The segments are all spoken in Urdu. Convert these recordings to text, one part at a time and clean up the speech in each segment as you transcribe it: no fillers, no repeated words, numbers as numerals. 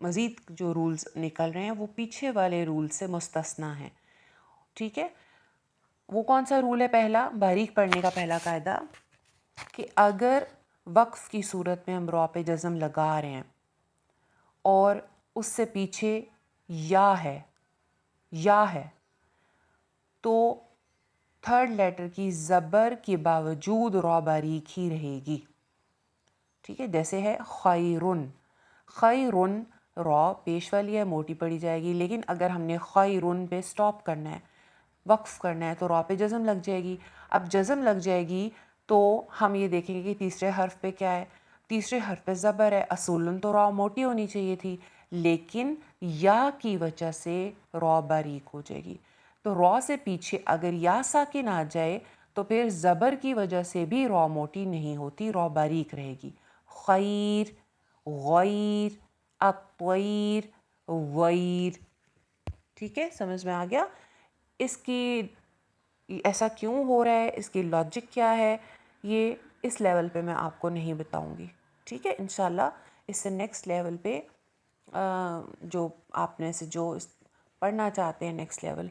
مزید جو رولز نکل رہے ہیں وہ پیچھے والے رول سے مستثنا ہیں. ٹھیک ہے. وہ کون سا رول ہے؟ پہلا، باریک پڑھنے کا پہلا قاعدہ کہ اگر وقف کی صورت میں ہم را پہ جزم لگا رہے ہیں اور اس سے پیچھے یا ہے تو تھرڈ لیٹر کی زبر کے باوجود را باریک ہی رہے گی. ٹھیک ہے. جیسے ہے خیرن، خیرن را پیش والی ہے، موٹی پڑی جائے گی، لیکن اگر ہم نے خیرن پہ سٹاپ کرنا ہے، وقف کرنا ہے، تو را پہ جزم لگ جائے گی. اب جزم لگ جائے گی تو ہم یہ دیکھیں گے کہ تیسرے حرف پہ کیا ہے. تیسرے حرف پہ زبر ہے. اصولاً تو را موٹی ہونی چاہیے تھی، لیکن یا کی وجہ سے را باریک ہو جائے گی. تو را سے پیچھے اگر یا ساکن آ جائے تو پھر زبر کی وجہ سے بھی را موٹی نہیں ہوتی، را باریک رہے گی. خیر، غیر، الطیر، ویر. ٹھیک ہے، سمجھ میں آ گیا. اس کی ایسا کیوں ہو رہا ہے، اس کی لاجک کیا ہے، یہ اس لیول پہ میں آپ کو نہیں بتاؤں گی. ٹھیک ہے. انشاءاللہ اس سے نیکسٹ لیول پہ جو آپ نے سے جو پڑھنا چاہتے ہیں نیکسٹ لیول،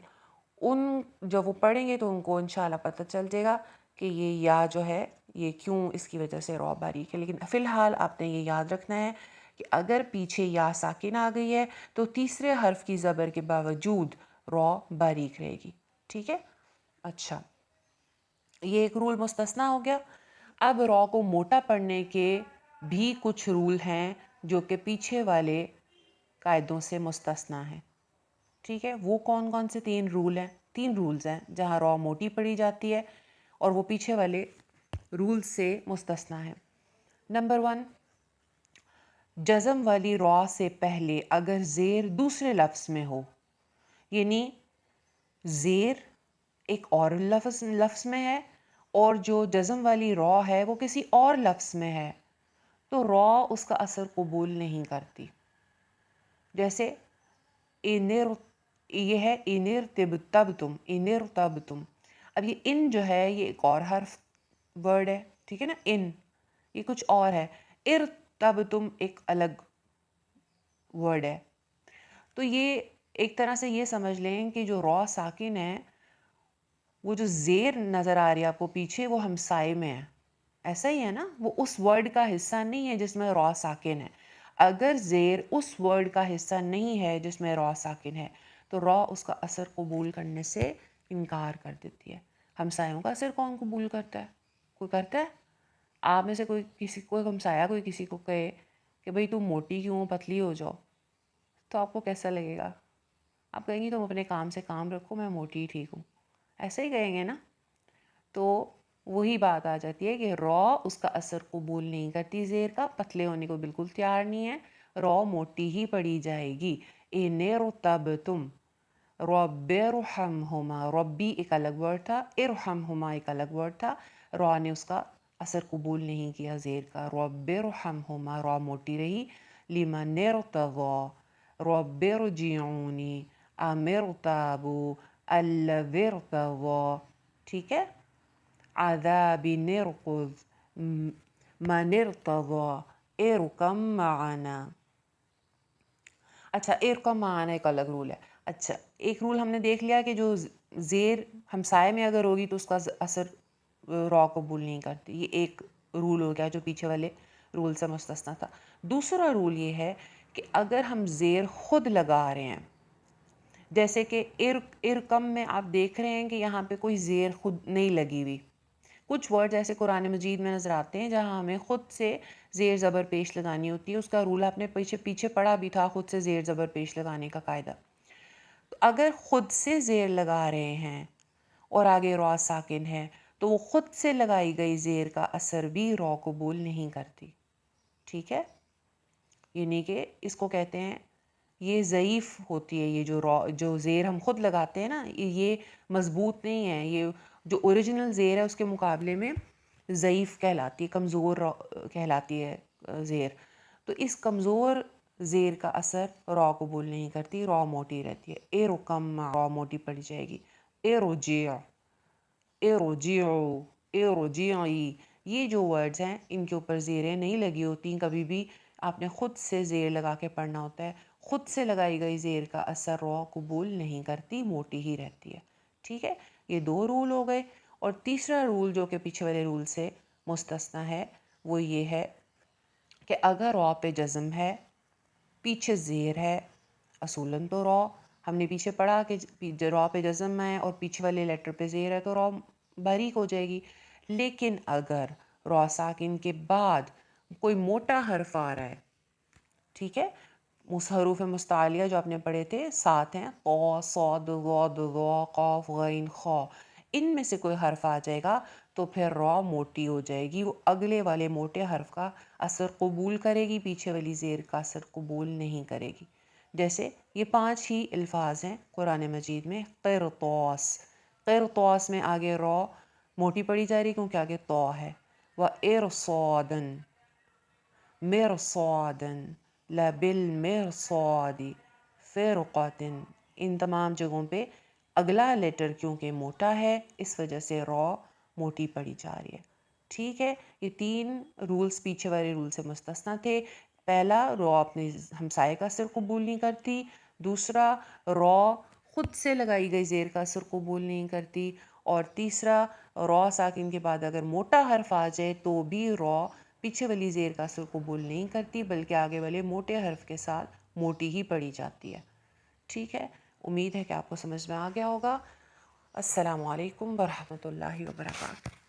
ان جب وہ پڑھیں گے تو ان کو انشاءاللہ پتہ چل جائے گا کہ یہ یا جو ہے یہ کیوں اس کی وجہ سے را باریک ہے. لیکن فی الحال آپ نے یہ یاد رکھنا ہے کہ اگر پیچھے یا ساکن آ گئی ہے تو تیسرے حرف کی زبر کے باوجود را باریک رہے گی. ٹھیک ہے. اچھا، یہ ایک رول مستثنا ہو گیا. اب را کو موٹا پڑھنے کے بھی کچھ رول ہیں جو کہ پیچھے والے قاعدوں سے مستثنا ہیں. ٹھیک ہے. وہ کون کون سے تین رولز ہیں جہاں را موٹی پڑھی جاتی ہے اور وہ پیچھے والے رول سے مستثنا ہے. نمبر 1، جزم والی را سے پہلے اگر زیر دوسرے لفظ میں ہو، یعنی زیر ایک اور لفظ میں ہے اور جو جزم والی را ہے وہ کسی اور لفظ میں ہے، تو را اس کا اثر قبول نہیں کرتی. جیسے یہ ہے انر تب تم. اب یہ ان جو ہے یہ ایک اور حرف ورڈ ہے. ٹھیک ہے نا. ان یہ کچھ اور ہے، تم ایک الگ ورڈ ہے. تو یہ ایک طرح سے یہ سمجھ لیں کہ جو را ساکن ہے، وہ جو زیر نظر آ رہی ہے آپ کو پیچھے، وہ ہمسائے میں ہے. ایسا ہی ہے نا، وہ اس ورڈ کا حصہ نہیں ہے جس میں را ساکن ہے. اگر زیر اس ورڈ کا حصہ نہیں ہے جس میں را ساکن ہے تو را اس کا اثر قبول کرنے سے انکار کر دیتی ہے. ہمسایوں کا اثر کون قبول کرتا ہے؟ کوئی کرتا ہے؟ آپ میں سے کوئی ہمسایہ کوئی کسی کو کہے کہ بھئی تم موٹی کیوں، پتلی ہو جاؤ، تو آپ کو کیسا لگے گا؟ آپ کہیں گی تم اپنے کام سے کام رکھو، میں موٹی ٹھیک ہوں. ایسے ہی کہیں گے نا. تو وہی بات آ جاتی ہے کہ را اس کا اثر قبول نہیں کرتی، زیر کا پتلے ہونے کو بالکل تیار نہیں ہے، را موٹی ہی پڑی جائے گی. تم رب ارحمہما، ربی ایک الگ ورڈ تھا، ارحمہما ایک الگ ورڈ تھا. را نے اس کا اثر قبول نہیں کیا زیر کا. رب ارحمہما، را موٹی رہی. لمن ارتضی، رب ارجعونی، امرتابو، الذی ارتضی. ٹھیک ہے. عذاب نرقذ، من ارتضی، ارکم معنا. اچھا، ارکم معنا ایک الگ رول ہے. اچھا، ایک رول ہم نے دیکھ لیا کہ جو زیر ہمسائے میں اگر ہوگی تو اس کا اثر را قبول نہیں کرتی. یہ ایک رول ہو گیا جو پیچھے والے رول سے مستثنا تھا. دوسرا رول یہ ہے کہ اگر ہم زیر خود لگا رہے ہیں، جیسے کہ ارکم میں آپ دیکھ رہے ہیں کہ یہاں پہ کوئی زیر خود نہیں لگی ہوئی. کچھ ورڈ ایسے قرآن مجید میں نظر آتے ہیں جہاں ہمیں خود سے زیر زبر پیش لگانی ہوتی ہے. اس کا رول آپ نے پیچھے پڑھا بھی تھا، خود سے زیر زبر پیش لگانے کا قاعدہ. تو اگر خود سے زیر لگا رہے ہیں اور آگے را ساکن ہے تو وہ خود سے لگائی گئی زیر کا اثر بھی را قبول نہیں کرتی. ٹھیک ہے. یعنی کہ اس کو کہتے ہیں یہ ضعیف ہوتی ہے. یہ جو زیر ہم خود لگاتے ہیں نا، یہ مضبوط نہیں ہے. یہ جو اوریجنل زیر ہے اس کے مقابلے میں ضعیف کہلاتی ہے، کمزور کہلاتی ہے زیر. تو اس کمزور زیر کا اثر را قبول نہیں کرتی، را موٹی رہتی ہے. ارکم، را موٹی پڑی جائے گی. ارجع، ارجعو، ارجعی. یہ جو ورڈز ہیں ان کے اوپر زیریں نہیں لگی ہوتی کبھی بھی. آپ نے خود سے زیر لگا کے پڑھنا ہوتا ہے. خود سے لگائی گئی زیر کا اثر را قبول نہیں کرتی، موٹی ہی رہتی ہے. ٹھیک ہے، یہ 2 رول ہو گئے. اور تیسرا رول جو کہ پیچھے والے رول سے مستثنا ہے وہ یہ ہے کہ اگر را پہ جزم ہے، پیچھے زیر ہے، اصولاً تو را ہم نے پیچھے پڑھا کہ را پہ جزم ہے اور پیچھے والے لیٹر پہ زیر ہے تو را باریک ہو جائے گی. لیکن اگر را ساکن کے بعد کوئی موٹا حرف آ رہا ہے، ٹھیک ہے، حروف مستعلیہ جو آپ نے پڑھے تھے 7 ہیں، قا، صاد، ضاد، ظا، قاف، غین، خا، ان میں سے کوئی حرف آ جائے گا تو پھر را موٹی ہو جائے گی، وہ اگلے والے موٹے حرف کا اثر قبول کرے گی، پیچھے والی زیر کا اثر قبول نہیں کرے گی. جیسے یہ 5 ہی الفاظ ہیں قرآن مجید میں. قرطاس، قرطاس میں آگے را موٹی پڑی جا رہی کیونکہ آگے تو ہے. وَإِرْصَادًا، مرصادًا، لَبِالْمِرْصَادِ، فِرْقَةٍ، ان تمام جگہوں پہ اگلا لیٹر کیونکہ موٹا ہے اس وجہ سے را موٹی پڑی جا رہی ہے. ٹھیک ہے، یہ 3 رولز پیچھے والے رول سے مستثنا تھے. پہلا، را اپنے ہمسائے کا اثر قبول نہیں کرتی. دوسرا، را خود سے لگائی گئی زیر کا اثر قبول نہیں کرتی. اور تیسرا، را ساکن کے بعد اگر موٹا حرف آ جائے تو بھی را پیچھے والی زیر کا اثر قبول نہیں کرتی بلکہ آگے والے موٹے حرف کے ساتھ موٹی ہی پڑھی جاتی ہے. ٹھیک ہے، امید ہے کہ آپ کو سمجھ میں آ گیا ہوگا. السلام علیکم ورحمۃ اللہ وبرکاتہ.